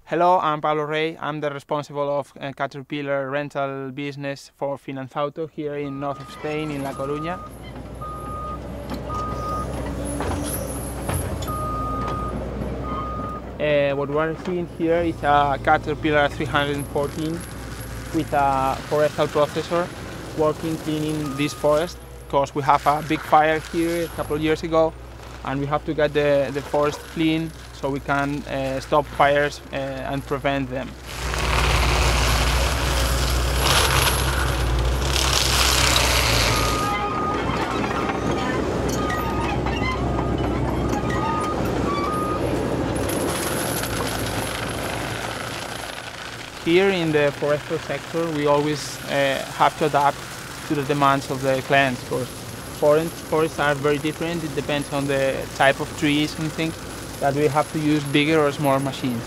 Hello, I'm Pablo Rey. I'm the responsible of Caterpillar rental business for Finanzauto here in north of Spain, in La Coruña. What we're seeing here is a Caterpillar 314 with a forestal processor working cleaning this forest, because we have a big fire here a couple of years ago and we have to get the forest clean so we can stop fires and prevent them. Here in the forestry sector, we always have to adapt to the demands of the clients, because forests are very different. It depends on the type of trees and things that we have to use bigger or smaller machines.